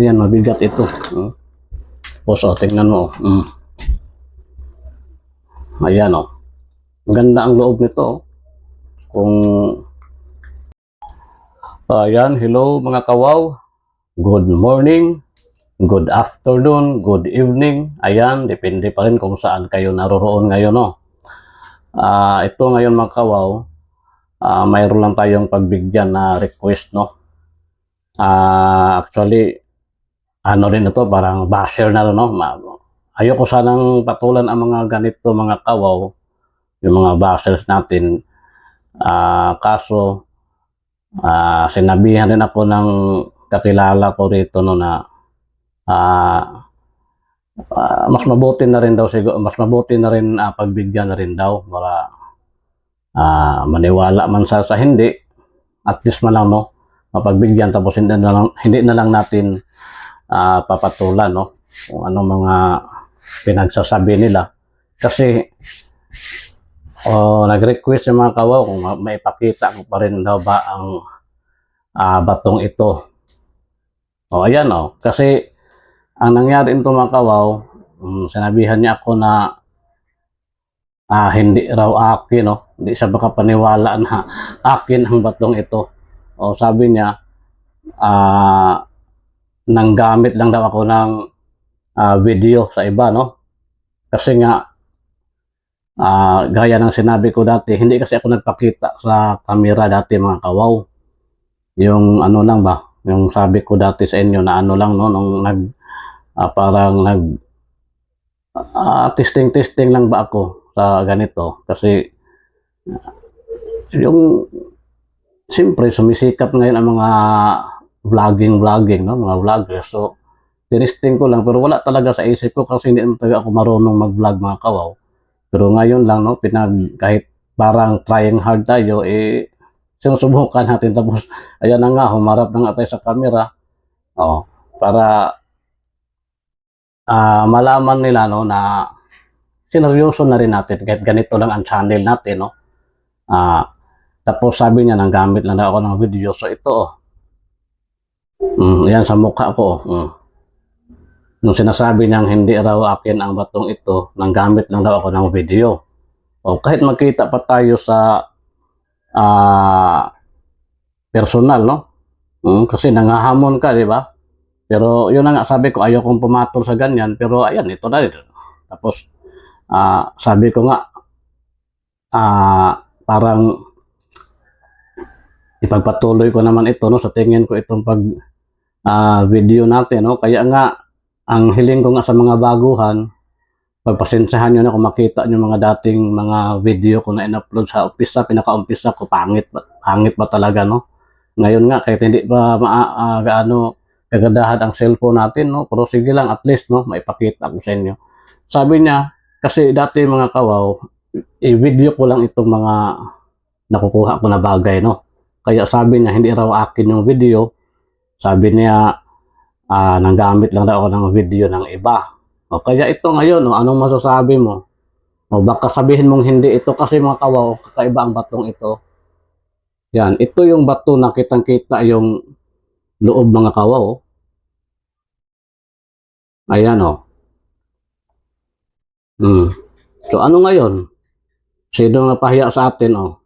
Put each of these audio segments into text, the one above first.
Ayan, mabigat ito. So, tingnan mo. Ayan, oh. Maganda ang loob nito. Kung ayan, hello mga kawaw. Good morning, good afternoon, good evening. Ayan, depende pa rin kung saan kayo naroroon ngayon, no. Ito ngayon mga kawaw, mayroon lang tayong pagbigyan na request, no. Actually, ano rin ito, parang basher na rin, no. Ayoko sanang patulan ang mga ganito mga kawaw, yung mga bashers natin. Kaso, sinabihan rin ako ng kakilala ko rito, no, na mas mabuti na rin daw siguro, mas mabuti na rin pagbigyan na rin daw para maniwala man sa hindi, at least man lang, no, mapagbigyan, tapos hindi na lang natin papatulan, no, kung anong mga pinagsasabi nila. Kasi nag-request yung mga kawaw kung maipakita ko pa rin daw ba ang batong ito. Ayan, kasi ang nangyari ito mga kawaw, sinabihan niya ako na hindi raw akin, no? Hindi siya makapaniwala na akin ang batong ito. Sabi niya, nanggamit lang daw ako ng video sa iba, no? Kasi nga, gaya ng sinabi ko dati, hindi kasi ako nagpakita sa camera dati mga kawaw. Yung ano lang ba, yung sabi ko dati sa inyo na ano lang, no, nung parang testing lang ba ako sa ganito. Kasi yung siyempre sumisikat ngayon ang mga vlogging, no, mga vloggers. So tinisting ko lang, pero wala talaga sa isip ko kasi hindi naman talaga ako marunong mag-vlog mga kawaw. Pero ngayon lang, no, kahit parang trying hard tayo, sinusubukan natin. Tapos ayan na nga, humarap na nga tayo sa camera, para malaman nila, no, na sineryoso na rin natin kahit ganito lang ang channel natin, no. Tapos sabi niya, nang gamit lang ako ng video. So ito, yan sa mukha ko. Nung sinasabi niyang hindi raw akin ang batong ito, nang gamit lang daw ako ng video. Kahit magkita pa tayo sa personal, no. Kasi nangahamon ka, di ba? Pero yun na nga, sabi ko, ayaw kong pumatol sa ganyan. Pero ayan, ito na rin. Tapos sabi ko nga, parang ipagpatuloy ko naman ito, no, sa tingin ko itong video natin, no. Kaya nga, ang hiling ko nga sa mga baguhan, pagpasensyahan nyo na kung makita nyo mga dating mga video ko na in-upload sa umpisa, pinaka-umpisa ko, pangit ba talaga, no. Ngayon nga, kahit hindi pa gaano kagandahan ang cellphone natin, no, pero sige lang, at least, no, maipakita ko sa inyo. Sabi niya, kasi dati mga kawaw, i-video ko lang itong mga nakukuha ko na bagay, no. Kaya sabi niya, hindi raw akin yung video. Sabi niya, nanggamit lang daw ako ng video ng iba. Kaya ito ngayon, no, anong masasabi mo? Baka sabihin mong hindi ito kasi mga kawaw, kakaiba ang batong ito. Yan, ito yung bato na kitang-kita yung loob mga kawaw. Ayan, So ano ngayon? Sino napahiya sa atin,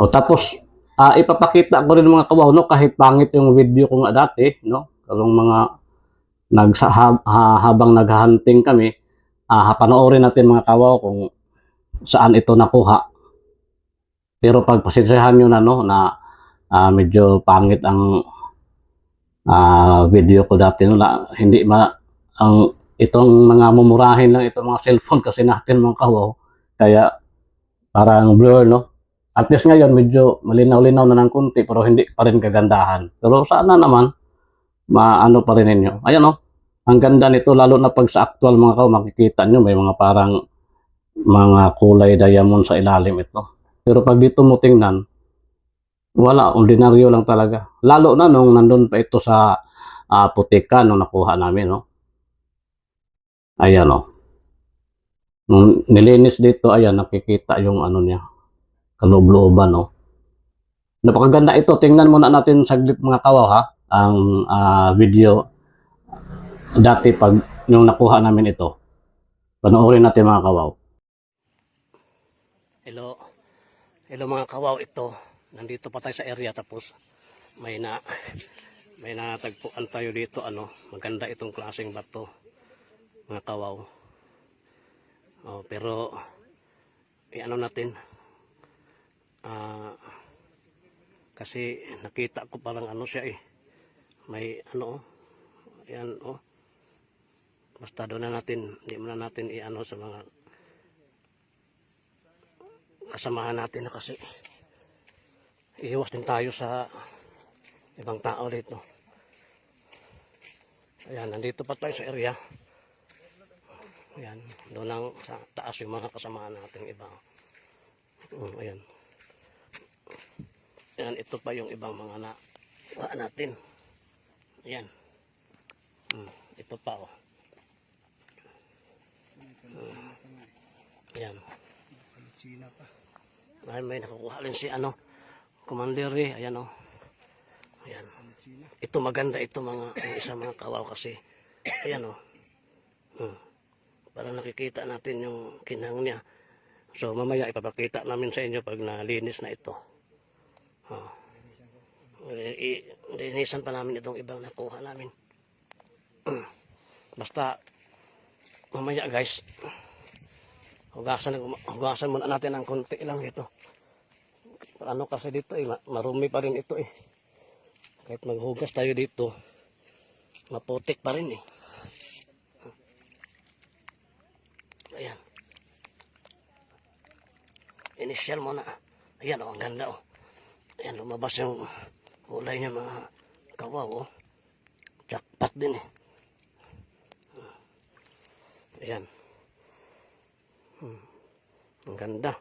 tapos ipapakita ko rin mga kawaw, no, kahit pangit yung video ko nga dati, no, kalong mga habang naghahunting kami, panoorin natin mga kawaw kung saan ito nakuha. Pero pagpasensyahan nyo na, no, na medyo pangit ang video ko dati, no, hindi itong mga mumurahin lang itong mga cellphone kasi natin mga kawaw, kaya parang blur, no. At least ngayon medyo malinaw-linaw na ng kunti, pero hindi pa rin kagandahan. Pero sana naman maano pa rin ninyo. Ayan, ang ganda nito, lalo na pag sa actual mga kawaw, makikita nyo may mga parang mga kulay diamond sa ilalim ito. Pero pag dito mo tingnan, wala, ordinaryo lang talaga. Lalo na nung nandun pa ito sa putika nung nakuha namin, no. Ayan, nung nilinis dito, ayan, nakikita yung ano niya, kaloob-looban, no. Napakaganda ito. Tingnan muna natin saglit mga kawaw, ha. ang video dati pag yung nakuha namin ito. Panoorin natin mga kawaw. Hello. Hello mga kawaw, ito. Nandito pa tayo sa area tapos may natagpuan tayo dito, maganda itong klaseng bato mga kawaw. Pero natin kasi nakita ko parang siya may ayan basta doon na natin, hindi muna natin sa mga kasamahan natin kasi iiwas din tayo sa ibang tao dito. Ayan, nandito pa tayo sa area. Ayan, doon lang sa taas yung mga kasamahan natin iba. Ayan. Ayan, ito pa yung ibang mga nakuha natin. Ayan. Ito pa Ayan. May nakakuha rin si Commander ayan Ayan. Ito maganda ito yung isang mga kawaw kasi ayan para nakikita natin yung kinang niya. So mamaya ipapakita namin sa inyo pag nalinis na ito. Linisan pa namin itong ibang nakuha namin. Basta mamaya guys, hugasan muna natin ng konti lang dito. Kasi dito marumi pa rin ito Kahit maghugas tayo dito, maputik pa rin Ayan. Initial muna. Ayan ang ganda Ayan, lumabas yung kulay niya mga kawaw Jackpot din Ayan. Ang ganda.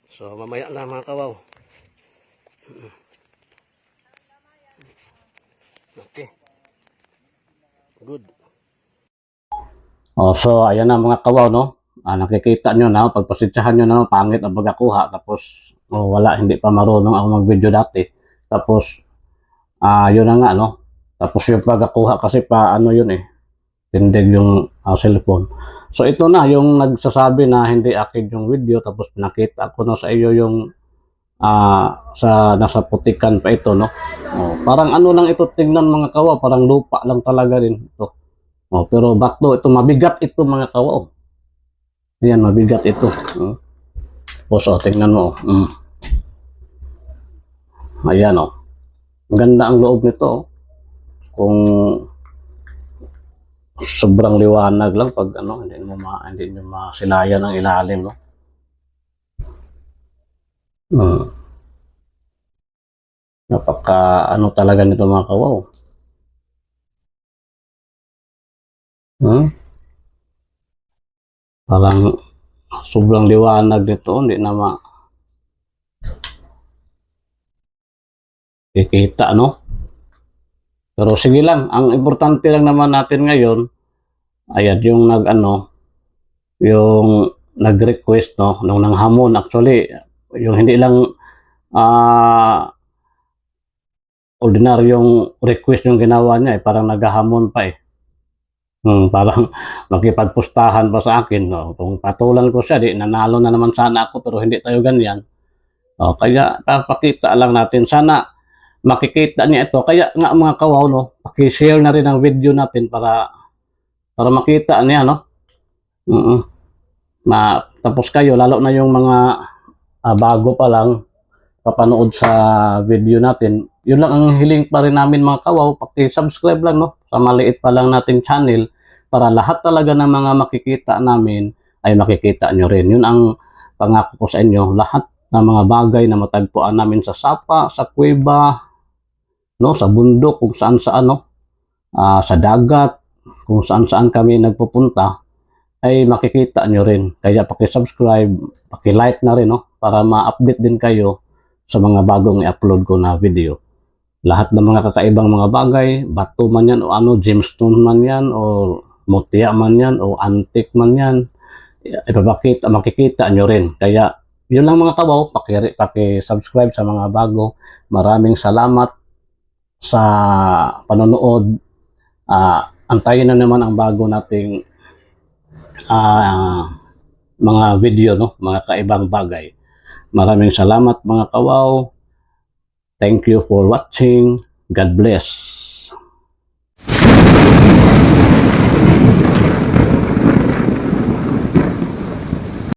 So mamaya na mga kawaw. Okay. Good. So ayan na mga kawaw nakikita nyo na, pagpasensyahan nyo na pangit ang pagkakuha tapos wala, hindi pa marunong ako mag-video dati. Tapos yun na nga Tapos yung pagkakuha kasi yun tindig yung cellphone. So ito na yung nagsasabi na hindi akin yung video tapos nakita ko na sa iyo yung sa nasa putikan pa ito parang lang ito tingnan mga kawaw, parang lupa lang talaga rin ito. Pero bato ito, mabigat ito mga kawaw. Ayan, mabigat ito. Tingnan mo ayan ang ganda ang loob nito kung sobrang liwanag lang pag hindi nyo masilayan ang ilalim napaka talaga nito mga kawaw. Parang sobrang liwanag nito, hindi na makikita pero sige lang, ang importante lang naman natin ngayon ayan yung yung nag-request nung nanghamon. Actually yung hindi lang ordinaryong request yung ginawa niya parang naghahamon pa parang makipagpustahan pa sa akin kung patulan ko siya di nanalo na naman sana ako, pero hindi tayo ganyan. Kaya papakita lang natin, sana makikita niya ito. Kaya nga mga kawaw paki-share na rin ang video natin para makita niya tapos kayo, lalo na yung mga bago pa lang papanood sa video natin, yun lang ang hiling pa rin namin mga kawaw, paki-subscribe lang sa maliit pa lang nating channel para lahat talaga ng mga makikita namin ay makikita nyo rin. Yun ang pangako ko sa inyo, lahat ng mga bagay na matagpuan namin sa sapa, sa kuweba, sa bundok, kung saan saan sa dagat, kung saan saan kami nagpupunta ay makikita nyo rin. Kaya paki-subscribe, paki-like na rin para ma-update din kayo sa mga bagong i-upload ko na video. Lahat ng mga kakaibang mga bagay, bato man yan o gemstone man yan o mutya man yan o antique man yan, ipapakita, makikita nyo rin. Kaya Yun lang mga kawaw, paki-subscribe sa mga bago. Maraming salamat sa panonood. Antayin na naman ang bago nating mga video, no? Mga kaibang bagay. Maraming salamat mga kawaw. Thank you for watching. God bless.